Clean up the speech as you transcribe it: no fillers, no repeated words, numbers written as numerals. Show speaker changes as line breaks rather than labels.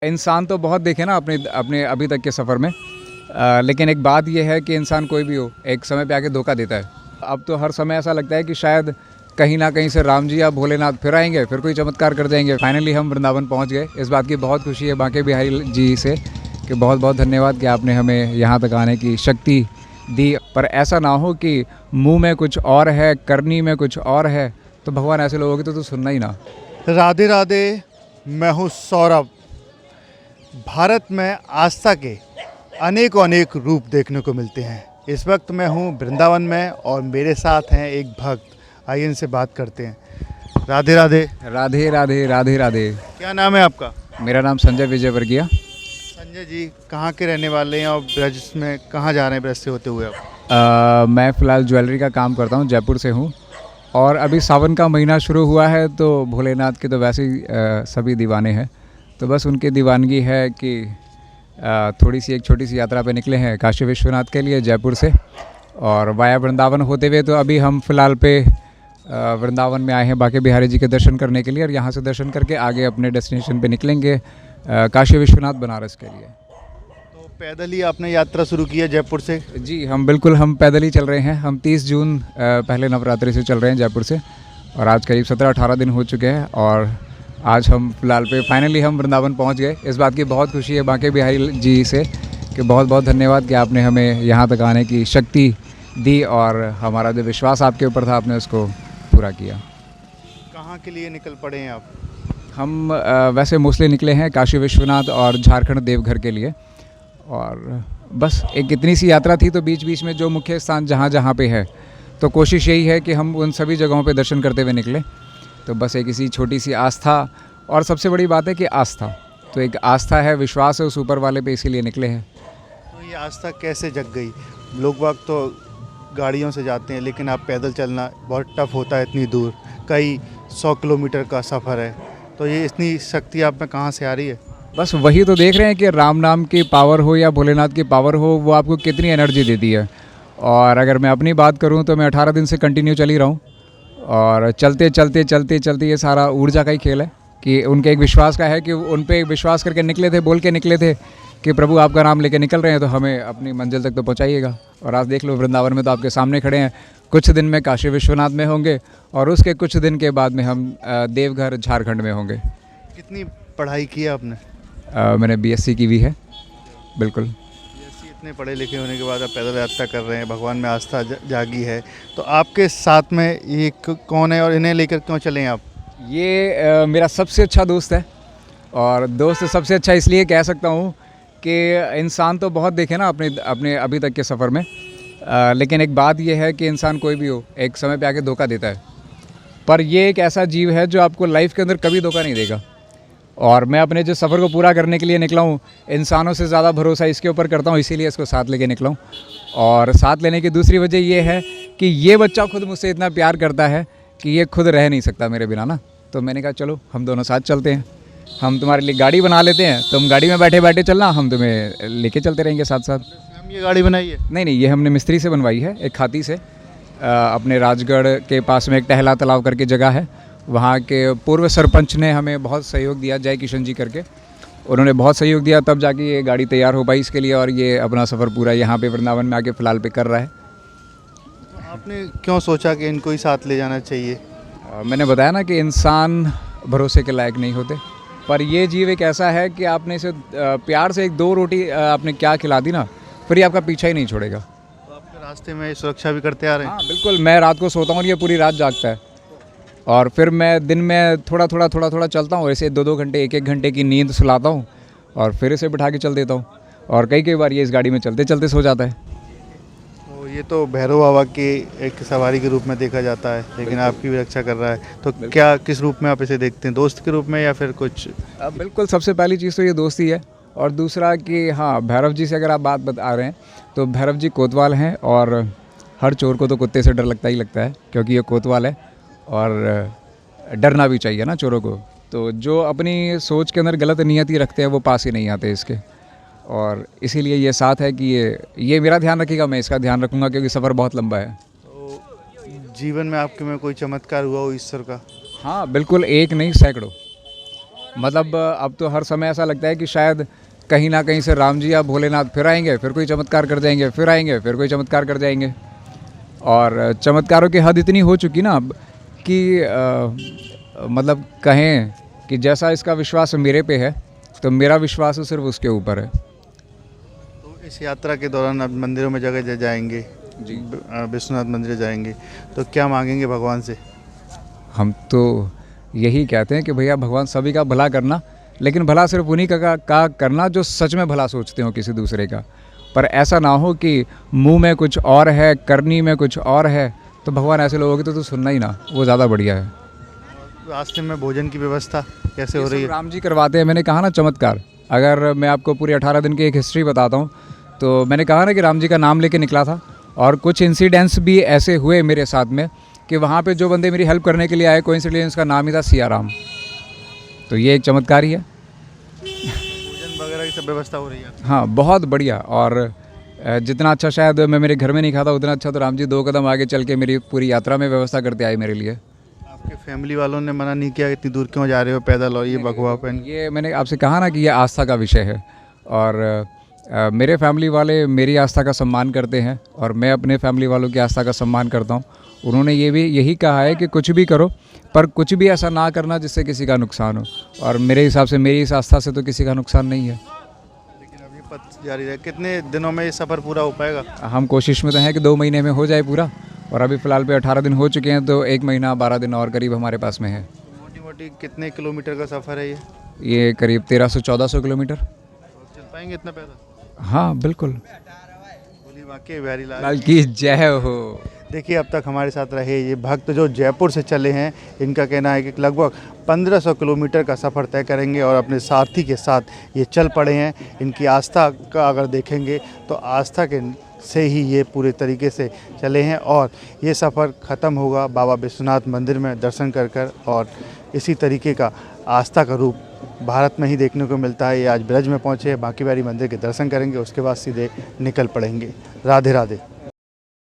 इंसान तो बहुत देखे ना अपने अपने अभी तक के सफ़र में। लेकिन एक बात यह है कि इंसान कोई भी हो, एक समय पे आके धोखा देता है। अब तो हर समय ऐसा लगता है कि शायद कहीं ना कहीं से राम जी या भोलेनाथ फिर आएंगे, फिर कोई चमत्कार कर जाएंगे। फाइनली हम वृंदावन पहुंच गए। इस बात की बहुत खुशी है बांके बिहारी जी से कि बहुत बहुत धन्यवाद कि आपने हमें यहाँ तक आने की शक्ति दी। पर ऐसा ना हो कि मुंह में कुछ और है, करनी में कुछ और है, तो भगवान ऐसे लोगों की तो सुनना ही ना।
राधे राधे। मैं हूँ सौरभ। भारत में आस्था के अनेक रूप देखने को मिलते हैं। इस वक्त मैं हूँ वृंदावन में और मेरे साथ हैं एक भक्त। आइए इनसे बात करते हैं। राधे राधे।
राधे राधे राधे राधे।
क्या नाम है आपका?
मेरा नाम संजय विजय वर्गीय।
संजय जी कहाँ के रहने वाले हैं और ब्रज में कहाँ जा रहे हैं ब्रज से होते हुए आप?
मैं फ़िलहाल ज्वेलरी का काम करता हूँ, जयपुर से हूँ। और अभी सावन का महीना शुरू हुआ है तो भोलेनाथ के तो वैसे ही सभी दीवाने हैं, तो बस उनकी दीवानगी है कि थोड़ी सी एक छोटी सी यात्रा पे निकले हैं काशी विश्वनाथ के लिए जयपुर से, और वाया वृंदावन होते हुए तो अभी हम फ़िलहाल पे वृंदावन में आए हैं बांके बिहारी जी के दर्शन करने के लिए, और यहाँ से दर्शन करके आगे अपने डेस्टिनेशन पे निकलेंगे काशी विश्वनाथ बनारस के लिए।
तो पैदल ही आपने यात्रा शुरू की है जयपुर से?
जी हम बिल्कुल, हम पैदल ही चल रहे हैं। हम 30 जून पहले नवरात्रि से चल रहे हैं जयपुर से, और आज करीब 17-18 दिन हो चुके हैं, और आज हम फिलहाल पे फाइनली हम वृंदावन पहुंच गए। इस बात की बहुत खुशी है बांके बिहारी जी से कि बहुत बहुत धन्यवाद कि आपने हमें यहाँ तक आने की शक्ति दी, और हमारा जो विश्वास आपके ऊपर था आपने उसको पूरा किया।
कहाँ के लिए निकल पड़े हैं आप?
हम वैसे मोस्टली निकले हैं काशी विश्वनाथ और झारखंड देवघर के लिए, और बस एक इतनी सी यात्रा थी तो बीच बीच में जो मुख्य स्थान जहाँ जहाँ पे है तो कोशिश यही है कि हम उन सभी जगहों पे दर्शन करते हुए निकले। तो बस एक इसी छोटी सी आस्था, और सबसे बड़ी बात है कि आस्था, तो एक आस्था है, विश्वास है उस ऊपर वाले पे, इसीलिए निकले हैं।
तो ये आस्था कैसे जग गई? लोग बाग तो गाड़ियों से जाते हैं लेकिन आप पैदल चलना बहुत टफ होता है, इतनी दूर, कई 100 किलोमीटर का सफ़र है, तो ये इतनी शक्ति आप में कहाँ से आ रही है?
बस वही तो देख रहे हैं कि राम नाम की पावर हो या भोलेनाथ की पावर हो, वो आपको कितनी एनर्जी देती है। और अगर मैं अपनी बात करूं तो मैं 18 दिन से कंटिन्यू चल ही रहा हूं, और चलते चलते चलते चलते ये सारा ऊर्जा का ही खेल है कि उनके एक विश्वास का है कि उन पे विश्वास करके निकले थे, बोल के निकले थे कि प्रभु आपका नाम लेके निकल रहे हैं तो हमें अपनी मंजिल तक तो पहुँचाइएगा। और आज देख लो वृंदावन में तो आपके सामने खड़े हैं, कुछ दिन में काशी विश्वनाथ में होंगे, और उसके कुछ दिन के बाद में हम देवघर झारखंड में होंगे।
कितनी पढ़ाई की है आपने?
मैंने BSc की भी है। बिल्कुल।
BSc इतने पढ़े लिखे होने के बाद आप पैदल यात्रा कर रहे हैं, भगवान में आस्था जागी है, तो आपके साथ में ये कौन है और इन्हें लेकर क्यों चले हैं आप?
ये मेरा सबसे अच्छा दोस्त है, और दोस्त सबसे अच्छा इसलिए कह सकता हूँ कि इंसान तो बहुत देखे ना अपने अपने अभी तक के सफ़र में। लेकिन एक बात यह है कि इंसान कोई भी हो, एक समय पे आके धोखा देता है, पर ये एक ऐसा जीव है जो आपको लाइफ के अंदर कभी धोखा नहीं देगा। और मैं अपने जो सफ़र को पूरा करने के लिए निकला हूँ, इंसानों से ज़्यादा भरोसा इसके ऊपर करता हूँ, इसीलिए इसको साथ लेके निकला हूँ। और साथ लेने की दूसरी वजह ये है कि ये बच्चा खुद मुझसे इतना प्यार करता है कि ये खुद रह नहीं सकता मेरे बिना ना। तो मैंने कहा चलो हम दोनों साथ चलते हैं, हम तुम्हारे लिए गाड़ी बना लेते हैं, तुम गाड़ी में बैठे बैठे चलना, हम तुम्हें लेके चलते रहेंगे साथ साथ।
हम ये गाड़ी बनाई है?
नहीं, ये हमने मिस्त्री से बनवाई है, एक खाती से। अपने राजगढ़ के पास में एक टहला तालाब करके जगह है, वहाँ के पूर्व सरपंच ने हमें बहुत सहयोग दिया, जय किशन जी करके, उन्होंने बहुत सहयोग दिया, तब जाके ये गाड़ी तैयार हो पाई इसके लिए, और ये अपना सफ़र पूरा यहाँ पे वृंदावन में आके फ़िलहाल पे कर रहा है।
तो आपने क्यों सोचा कि इनको ही साथ ले जाना चाहिए?
मैंने बताया ना कि इंसान भरोसे के लायक नहीं होते, पर ये जीव एक ऐसा है कि आपने इसे प्यार से 1-2 रोटी आपने क्या खिला दी ना, फिर ये आपका पीछा ही नहीं छोड़ेगा।
तो आपके रास्ते में सुरक्षा भी करते आ रहे हैं?
हाँ बिल्कुल, मैं रात को सोता हूँ और ये पूरी रात जागता है, और फिर मैं दिन में थोड़ा थोड़ा चलता हूँ, ऐसे 2-2 घंटे 1-1 घंटे की नींद सुलाता हूँ, और फिर इसे बिठा के चल देता हूँ, और कई बार ये इस गाड़ी में चलते चलते सो जाता है।
तो ये तो भैरव बाबा की एक सवारी के रूप में देखा जाता है, लेकिन आपकी भी रक्षा कर रहा है, तो क्या किस रूप में आप इसे देखते हैं, दोस्त के रूप में या फिर कुछ?
बिल्कुल, सबसे पहली चीज़ तो ये दोस्ती है, और दूसरा कि हाँ, भैरव जी से अगर आप बात बता रहे हैं तो भैरव जी कोतवाल हैं, और हर चोर को तो कुत्ते से डर लगता ही लगता है, क्योंकि ये कोतवाल है, और डरना भी चाहिए ना चोरों को। तो जो अपनी सोच के अंदर गलत नियति रखते हैं वो पास ही नहीं आते इसके, और इसीलिए ये साथ है कि ये मेरा ध्यान रखेगा, मैं इसका ध्यान रखूँगा, क्योंकि सफ़र बहुत लंबा है।
तो जीवन में आपके में कोई चमत्कार हुआ हो ईश्वर का?
हाँ बिल्कुल, एक नहीं सैकड़ों। मतलब अब तो हर समय ऐसा लगता है कि शायद कहीं ना कहीं से राम जी या भोलेनाथ फिर आएंगे, फिर कोई चमत्कार कर जाएंगे, फिर आएंगे, फिर कोई चमत्कार कर जाएंगे। और चमत्कारों की हद इतनी हो चुकी ना अब कि मतलब कहें कि जैसा इसका विश्वास मेरे पे है तो मेरा विश्वास सिर्फ उसके ऊपर है।
तो इस यात्रा के दौरान अब मंदिरों में जगह जाएंगे
जी।
विश्वनाथ मंदिर जाएंगे तो क्या मांगेंगे भगवान से?
हम तो यही कहते हैं कि भैया भगवान सभी का भला करना, लेकिन भला सिर्फ उन्हीं का करना जो सच में भला सोचते हो किसी दूसरे का। पर ऐसा ना हो कि मुंह में कुछ और है, करनी में कुछ और है, तो भगवान ऐसे लोगों की तो सुनना ही ना, वो ज़्यादा बढ़िया है।
रास्ते में भोजन की व्यवस्था कैसे हो
ये
रही
सब
है?
राम जी करवाते हैं। मैंने कहा ना चमत्कार, अगर मैं आपको पूरी 18 दिन की एक हिस्ट्री बताता हूँ तो मैंने कहा ना कि राम जी का नाम लेके निकला था और कुछ इंसिडेंट्स भी ऐसे हुए मेरे साथ में कि वहाँ पे जो बंदे मेरी हेल्प करने के लिए आए, कोइंसिडेंस का नाम ही था सिया राम। तो ये एक चमत्कार ही है।
भोजन वगैरह की सब व्यवस्था हो रही है?
हाँ, बहुत बढ़िया। और जितना अच्छा शायद मैं मेरे घर में नहीं खाता, उतना अच्छा तो राम जी 2 कदम आगे चल के मेरी पूरी यात्रा में व्यवस्था करते आए मेरे लिए।
आपके फैमिली वालों ने मना नहीं किया इतनी दूर क्यों जा रहे हो पैदल और ये भगवा पहन?
ये मैंने आपसे कहा ना कि ये आस्था का विषय है और मेरे फैमिली वाले मेरी आस्था का सम्मान करते हैं और मैं अपने फैमिली वालों की आस्था का सम्मान करता हूँ। उन्होंने ये भी यही कहा है कि कुछ भी करो पर कुछ भी ऐसा ना करना जिससे किसी का नुकसान हो, और मेरे हिसाब से मेरी इस आस्था से तो किसी का नुकसान नहीं है।
लेकिन अभी पथ जारी रहे, कितने दिनों में ये सफ़र पूरा हो पाएगा?
हम कोशिश में तो हैं कि 2 महीने में हो जाए पूरा, और अभी फ़िलहाल पे 18 दिन हो चुके हैं तो 1 महीना 12 दिन और करीब हमारे पास में है।
मोटी मोटी कितने किलोमीटर का सफ़र है ये?
ये करीब 1300-1400 किलोमीटर।
चल पाएंगे इतना पैदल?
हाँ बिल्कुल।
बोली वाकई बिहारी लाल
लाल की जय हो।
देखिए अब तक हमारे साथ रहे ये भक्त जो जयपुर से चले हैं, इनका कहना है कि लगभग 1500 किलोमीटर का सफ़र तय करेंगे और अपने सारथी के साथ ये चल पड़े हैं। इनकी आस्था का अगर देखेंगे तो आस्था के से ही ये पूरे तरीके से चले हैं और ये सफ़र ख़त्म होगा बाबा विश्वनाथ मंदिर में दर्शन कर और इसी तरीके का आस्था का रूप भारत में ही देखने को मिलता है। ये आज ब्रज में पहुँचे, बांके बिहारी मंदिर के दर्शन करेंगे, उसके बाद सीधे निकल पड़ेंगे। राधे राधे।